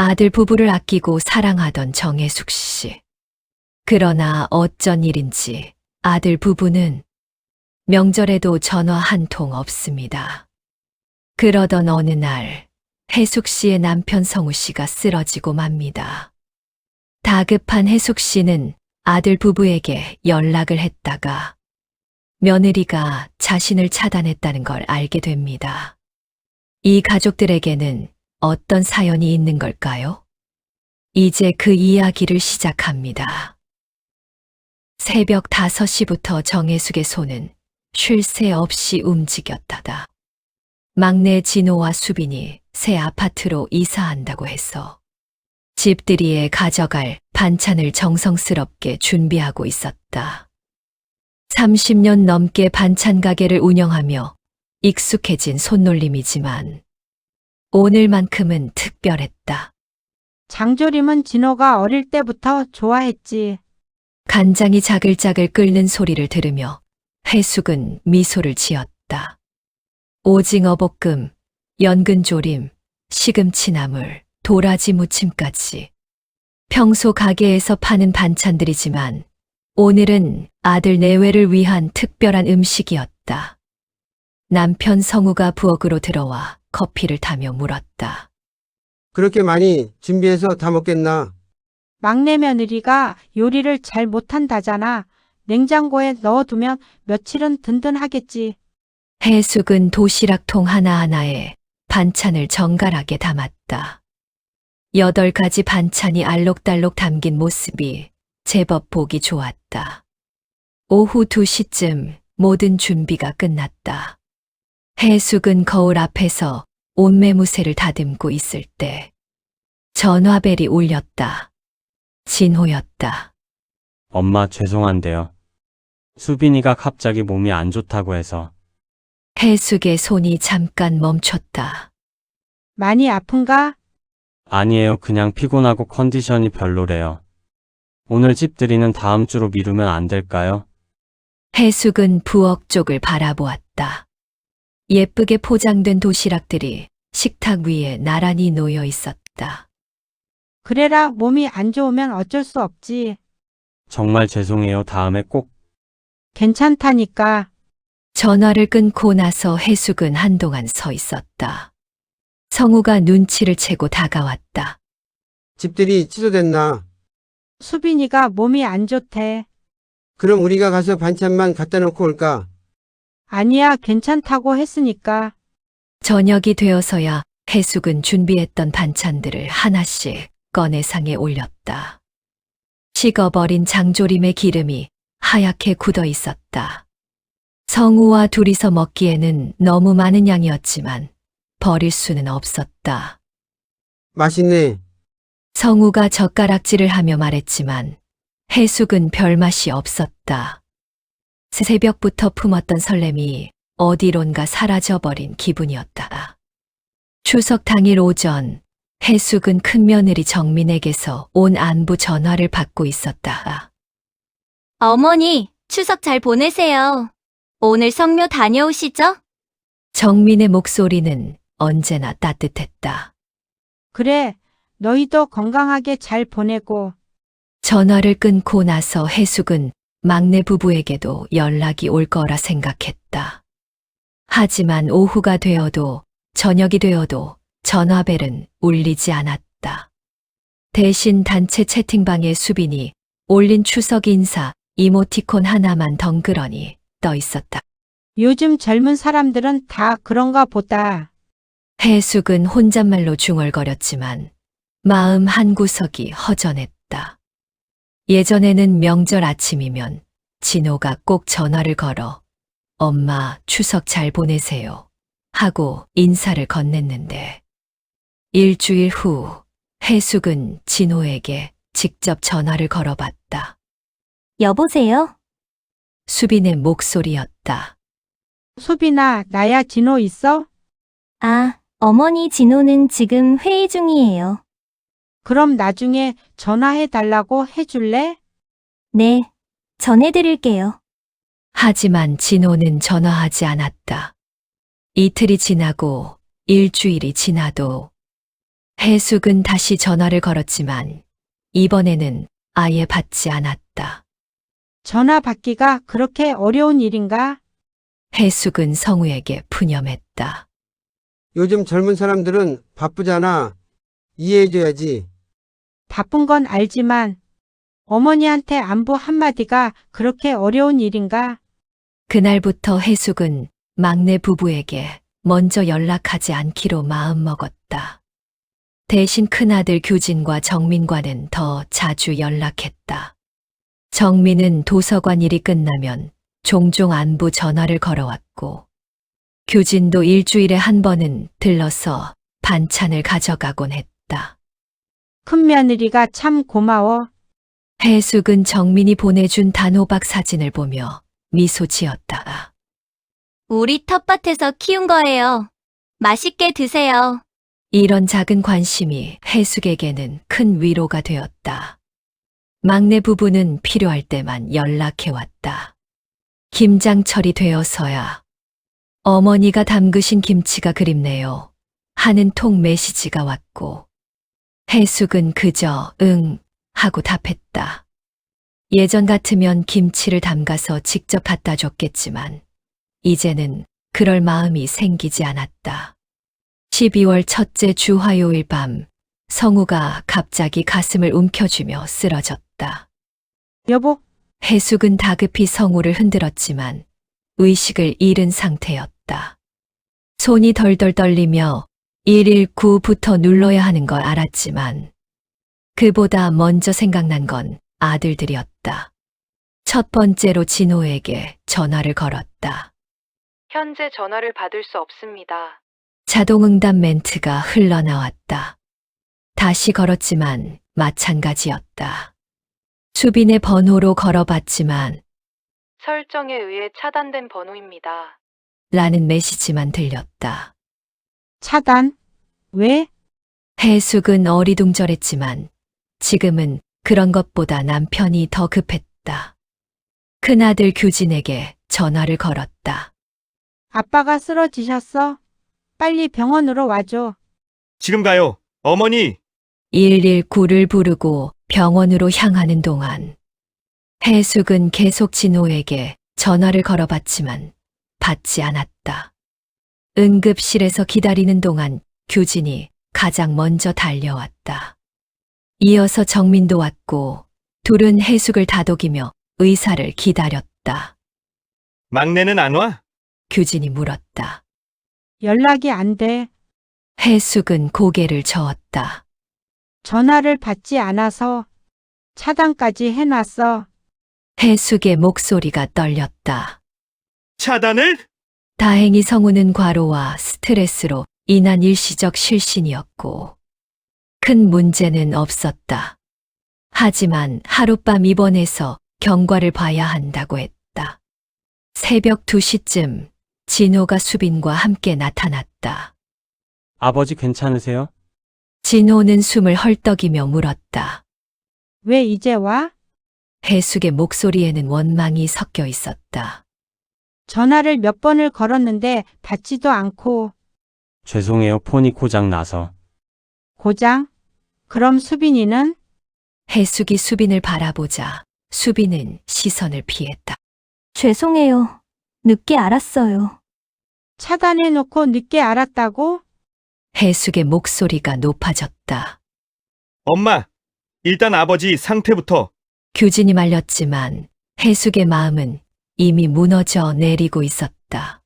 아들 부부를 아끼고 사랑하던 정혜숙 씨. 그러나 어쩐 일인지 아들 부부는 명절에도 전화 한 통 없습니다. 그러던 어느 날 혜숙 씨의 남편 성우 씨가 쓰러지고 맙니다. 다급한 혜숙 씨는 아들 부부에게 연락을 했다가 며느리가 자신을 차단했다는 걸 알게 됩니다. 이 가족들에게는 어떤 사연이 있는 걸까요? 이제 그 이야기를 시작합니다. 새벽 5시부터 정혜숙의 손은 쉴 새 없이 움직였다다. 막내 진호와 수빈이 새 아파트로 이사한다고 해서 집들이에 가져갈 반찬을 정성스럽게 준비하고 있었다. 30년 넘게 반찬 가게를 운영하며 익숙해진 손놀림이지만 오늘만큼은 특별했다. 장조림은 진호가 어릴 때부터 좋아했지. 간장이 자글자글 끓는 소리를 들으며 혜숙은 미소를 지었다. 오징어 볶음, 연근조림, 시금치나물, 도라지 무침까지. 평소 가게에서 파는 반찬들이지만 오늘은 아들 내외를 위한 특별한 음식이었다. 남편 성우가 부엌으로 들어와 커피를 타며 물었다. 그렇게 많이 준비해서 다 먹겠나? 막내 며느리가 요리를 잘 못한다잖아. 냉장고에 넣어두면 며칠은 든든하겠지. 혜숙은 도시락통 하나하나에 반찬을 정갈하게 담았다. 8가지 반찬이 알록달록 담긴 모습이 제법 보기 좋았다. 오후 2시쯤 모든 준비가 끝났다. 혜숙은 거울 앞에서 옷매무새를 다듬고 있을 때 전화벨이 울렸다. 진호였다. 엄마 죄송한데요. 수빈이가 갑자기 몸이 안 좋다고 해서. 혜숙의 손이 잠깐 멈췄다. 많이 아픈가? 아니에요. 그냥 피곤하고 컨디션이 별로래요. 오늘 집들이는 다음 주로 미루면 안 될까요? 혜숙은 부엌 쪽을 바라보았다. 예쁘게 포장된 도시락들이 식탁 위에 나란히 놓여 있었다. 그래라 몸이 안 좋으면 어쩔 수 없지. 정말 죄송해요. 다음에 꼭. 괜찮다니까. 전화를 끊고 나서 혜숙은 한동안 서 있었다. 성우가 눈치를 채고 다가왔다. 집들이 취소됐나? 수빈이가 몸이 안 좋대. 그럼 우리가 가서 반찬만 갖다 놓고 올까? 아니야, 괜찮다고 했으니까. 저녁이 되어서야 혜숙은 준비했던 반찬들을 하나씩 꺼내 상에 올렸다. 식어버린 장조림의 기름이 하얗게 굳어 있었다. 성우와 둘이서 먹기에는 너무 많은 양이었지만 버릴 수는 없었다. 맛있네. 성우가 젓가락질을 하며 말했지만 혜숙은 별맛이 없었다. 새벽부터 품었던 설렘이 어디론가 사라져버린 기분이었다. 추석 당일 오전, 혜숙은 큰며느리 정민에게서 온 안부 전화를 받고 있었다. 어머니, 추석 잘 보내세요. 오늘 성묘 다녀오시죠? 정민의 목소리는 언제나 따뜻했다. 그래, 너희도 건강하게 잘 보내고. 전화를 끊고 나서 혜숙은 막내 부부에게도 연락이 올 거라 생각했다. 하지만 오후가 되어도 저녁이 되어도 전화벨은 울리지 않았다. 대신 단체 채팅방에 수빈이 올린 추석 인사 이모티콘 하나만 덩그러니 떠 있었다. 요즘 젊은 사람들은 다 그런가 보다. 혜숙은 혼잣말로 중얼거렸지만 마음 한구석이 허전했다. 예전에는 명절 아침이면 진호가 꼭 전화를 걸어 엄마 추석 잘 보내세요 하고 인사를 건넸는데 일주일 후 혜숙은 진호에게 직접 전화를 걸어봤다. 여보세요? 수빈의 목소리였다. 수빈아, 나야 진호 있어? 아, 어머니 진호는 지금 회의 중이에요. 그럼 나중에 전화해 달라고 해줄래? 네, 전해드릴게요. 하지만 진호는 전화하지 않았다. 이틀이 지나고 일주일이 지나도 해숙은 다시 전화를 걸었지만 이번에는 아예 받지 않았다. 전화 받기가 그렇게 어려운 일인가? 해숙은 성우에게 푸념했다. 요즘 젊은 사람들은 바쁘잖아. 이해해줘야지. 바쁜 건 알지만 어머니한테 안부 한마디가 그렇게 어려운 일인가? 그날부터 해숙은 막내 부부에게 먼저 연락하지 않기로 마음먹었다. 대신 큰아들 규진과 정민과는 더 자주 연락했다. 정민은 도서관 일이 끝나면 종종 안부 전화를 걸어왔고, 규진도 일주일에 한 번은 들러서 반찬을 가져가곤 했다. 큰 며느리가 참 고마워. 해숙은 정민이 보내준 단호박 사진을 보며 미소 지었다. 우리 텃밭에서 키운 거예요. 맛있게 드세요. 이런 작은 관심이 해숙에게는 큰 위로가 되었다. 막내 부부는 필요할 때만 연락해왔다. 김장철이 되어서야 어머니가 담그신 김치가 그립네요 하는 통 메시지가 왔고, 해숙은 그저 응 하고 답했다. 예전 같으면 김치를 담가서 직접 갖다 줬겠지만 이제는 그럴 마음이 생기지 않았다. 12월 첫째 주 화요일 밤, 성우가 갑자기 가슴을 움켜쥐며 쓰러졌다. 여보, 해숙은 다급히 성우를 흔들었지만 의식을 잃은 상태였다. 손이 덜덜 떨리며 119부터 눌러야 하는 걸 알았지만 그보다 먼저 생각난 건 아들들이었다. 첫 번째로 진호에게 전화를 걸었다. 현재 전화를 받을 수 없습니다. 자동응답 멘트가 흘러나왔다. 다시 걸었지만 마찬가지였다. 수빈의 번호로 걸어봤지만 설정에 의해 차단된 번호입니다. 라는 메시지만 들렸다. 차단? 왜? 해숙은 어리둥절했지만 지금은 그런 것보다 남편이 더 급했다. 큰아들 규진에게 전화를 걸었다. 아빠가 쓰러지셨어? 빨리 병원으로 와줘. 지금 가요. 어머니! 119를 부르고 병원으로 향하는 동안 해숙은 계속 진호에게 전화를 걸어봤지만 받지 않았다. 응급실에서 기다리는 동안 규진이 가장 먼저 달려왔다. 이어서 정민도 왔고 둘은 해숙을 다독이며 의사를 기다렸다. 막내는 안 와? 규진이 물었다. 연락이 안 돼. 해숙은 고개를 저었다. 전화를 받지 않아서 차단까지 해놨어. 해숙의 목소리가 떨렸다. 차단을? 다행히 성우는 과로와 스트레스로 인한 일시적 실신이었고 큰 문제는 없었다. 하지만 하룻밤 입원해서 경과를 봐야 한다고 했다. 새벽 2시쯤 진호가 수빈과 함께 나타났다. 아버지 괜찮으세요? 진호는 숨을 헐떡이며 물었다. 왜 이제 와? 해숙의 목소리에는 원망이 섞여 있었다. 전화를 몇 번을 걸었는데 받지도 않고. 죄송해요. 폰이 고장 나서. 고장? 그럼 수빈이는? 해숙이 수빈을 바라보자 수빈은 시선을 피했다. 죄송해요. 늦게 알았어요. 차단해놓고 늦게 알았다고? 해숙의 목소리가 높아졌다. 엄마! 일단 아버지 상태부터. 규진이 말렸지만 해숙의 마음은 이미 무너져 내리고 있었다.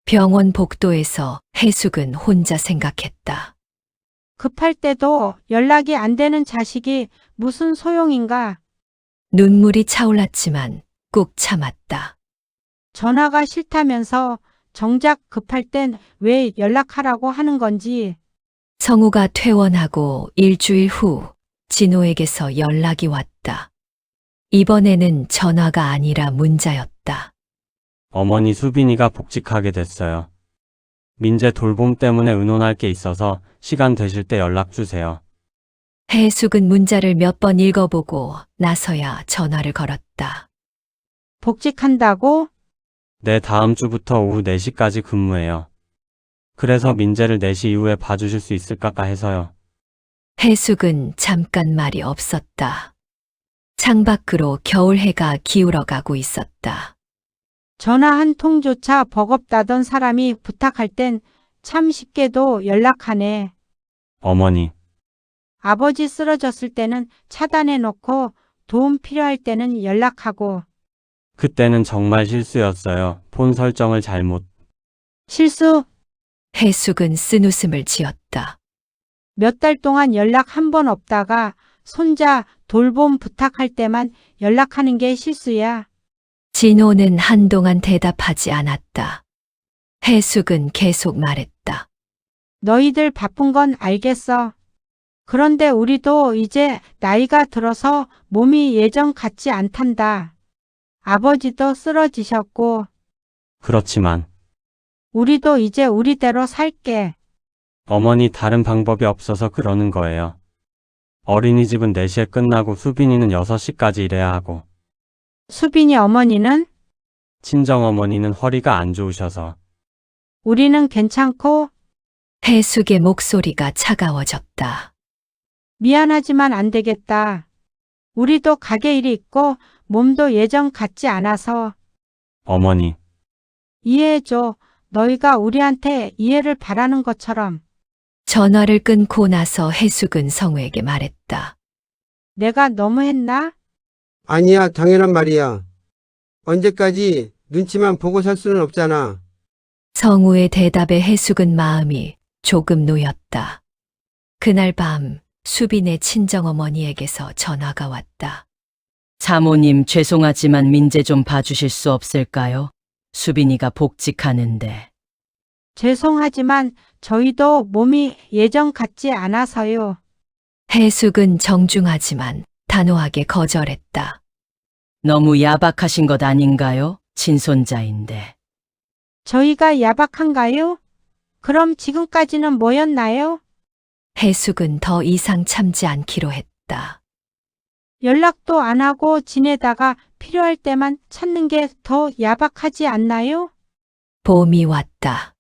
병원 복도에서 해숙은 혼자 생각했다. 급할 때도 연락이 안 되는 자식이 무슨 소용인가? 눈물이 차올랐지만 꾹 참았다. 전화가 싫다면서 정작 급할 땐 왜 연락하라고 하는 건지. 성우가 퇴원하고 일주일 후 진호에게서 연락이 왔다. 이번에는 전화가 아니라 문자였다. 어머니 수빈이가 복직하게 됐어요. 민재 돌봄 때문에 의논할 게 있어서 시간 되실 때 연락 주세요. 해숙은 문자를 몇 번 읽어보고 나서야 전화를 걸었다. 복직한다고? 네, 다음 주부터 오후 4시까지 근무해요. 그래서 민재를 4시 이후에 봐주실 수 있을까 해서요. 해숙은 잠깐 말이 없었다. 창밖으로 겨울 해가 기울어 가고 있었다. 전화 한 통조차 버겁다던 사람이 부탁할 땐 참 쉽게도 연락하네. 어머니, 아버지 쓰러졌을 때는 차단해 놓고 도움 필요할 때는 연락하고. 그때는 정말 실수였어요. 폰 설정을 잘못. 실수? 해숙은 쓴웃음을 지었다. 몇 달 동안 연락 한 번 없다가 손자 돌봄 부탁할 때만 연락하는 게 실수야. 진호는 한동안 대답하지 않았다. 해숙은 계속 말했다. 너희들 바쁜 건 알겠어. 그런데 우리도 이제 나이가 들어서 몸이 예전 같지 않단다. 아버지도 쓰러지셨고, 그렇지만 우리도 이제 우리대로 살게. 어머니 다른 방법이 없어서 그러는 거예요. 어린이집은 4시에 끝나고 수빈이는 6시까지 일해야 하고 수빈이 어머니는? 친정어머니는 허리가 안 좋으셔서 우리는 괜찮고, 해숙의 목소리가 차가워졌다. 미안하지만 안 되겠다. 우리도 가게 일이 있고 몸도 예전 같지 않아서. 어머니, 이해해줘. 너희가 우리한테 이해를 바라는 것처럼. 전화를 끊고 나서 해숙은 성우에게 말했다. 내가 너무했나? 아니야, 당연한 말이야. 언제까지 눈치만 보고 살 수는 없잖아. 성우의 대답에 해숙은 마음이 조금 놓였다. 그날 밤 수빈의 친정어머니에게서 전화가 왔다. 사모님 죄송하지만 민재 좀 봐주실 수 없을까요? 수빈이가 복직하는데. 죄송하지만 저희도 몸이 예전 같지 않아서요. 해숙은 정중하지만 단호하게 거절했다. 너무 야박하신 것 아닌가요? 친손자인데. 저희가 야박한가요? 그럼 지금까지는 뭐였나요? 해숙은 더 이상 참지 않기로 했다. 연락도 안 하고 지내다가 필요할 때만 찾는 게 더 야박하지 않나요? 봄이 왔다.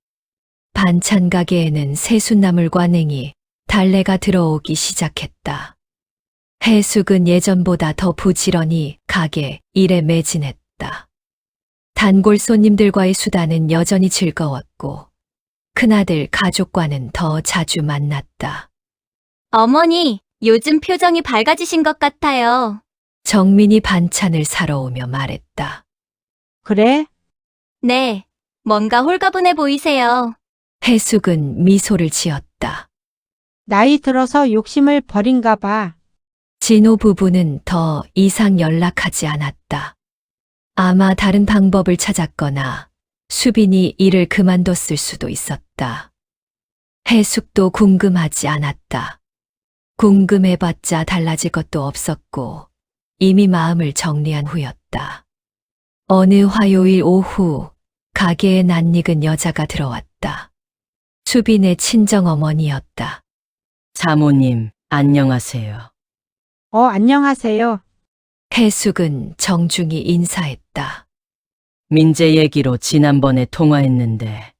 반찬 가게에는 새순나물과 냉이, 달래가 들어오기 시작했다. 해숙은 예전보다 더 부지런히 가게 일에 매진했다. 단골 손님들과의 수다는 여전히 즐거웠고 큰아들 가족과는 더 자주 만났다. 어머니, 요즘 표정이 밝아지신 것 같아요. 정민이 반찬을 사러 오며 말했다. 그래? 네, 뭔가 홀가분해 보이세요. 해숙은 미소를 지었다. 나이 들어서 욕심을 버린가 봐. 진호 부부는 더 이상 연락하지 않았다. 아마 다른 방법을 찾았거나 수빈이 일을 그만뒀을 수도 있었다. 해숙도 궁금하지 않았다. 궁금해봤자 달라질 것도 없었고 이미 마음을 정리한 후였다. 어느 화요일 오후 가게에 낯익은 여자가 들어왔다. 수빈의 친정어머니였다. 사모님, 안녕하세요. 안녕하세요. 해숙은 정중히 인사했다. 민재 얘기로 지난번에 통화했는데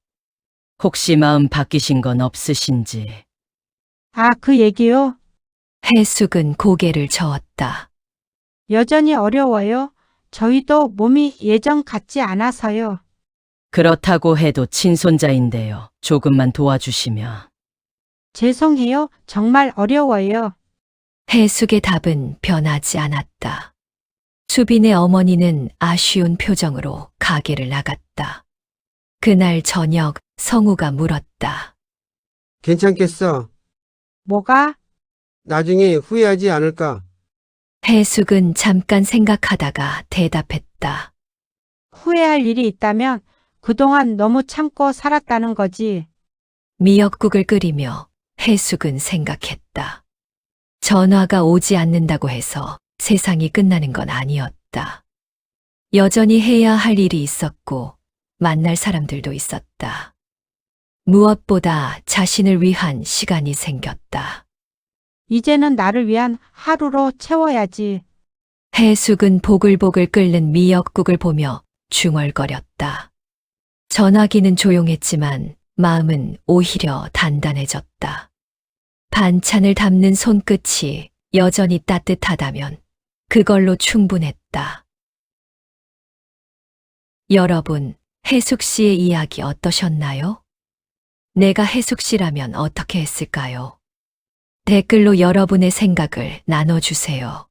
혹시 마음 바뀌신 건 없으신지. 아, 그 얘기요? 해숙은 고개를 저었다. 여전히 어려워요. 저희도 몸이 예전 같지 않아서요. 그렇다고 해도 친손자인데요. 조금만 도와주시면. 죄송해요. 정말 어려워요. 해숙의 답은 변하지 않았다. 수빈의 어머니는 아쉬운 표정으로 가게를 나갔다. 그날 저녁 성우가 물었다. 괜찮겠어? 뭐가? 나중에 후회하지 않을까? 해숙은 잠깐 생각하다가 대답했다. 후회할 일이 있다면 그동안 너무 참고 살았다는 거지. 미역국을 끓이며 해숙은 생각했다. 전화가 오지 않는다고 해서 세상이 끝나는 건 아니었다. 여전히 해야 할 일이 있었고 만날 사람들도 있었다. 무엇보다 자신을 위한 시간이 생겼다. 이제는 나를 위한 하루로 채워야지. 해숙은 보글보글 끓는 미역국을 보며 중얼거렸다. 전화기는 조용했지만 마음은 오히려 단단해졌다. 반찬을 담는 손끝이 여전히 따뜻하다면 그걸로 충분했다. 여러분, 혜숙 씨의 이야기 어떠셨나요? 내가 혜숙 씨라면 어떻게 했을까요? 댓글로 여러분의 생각을 나눠주세요.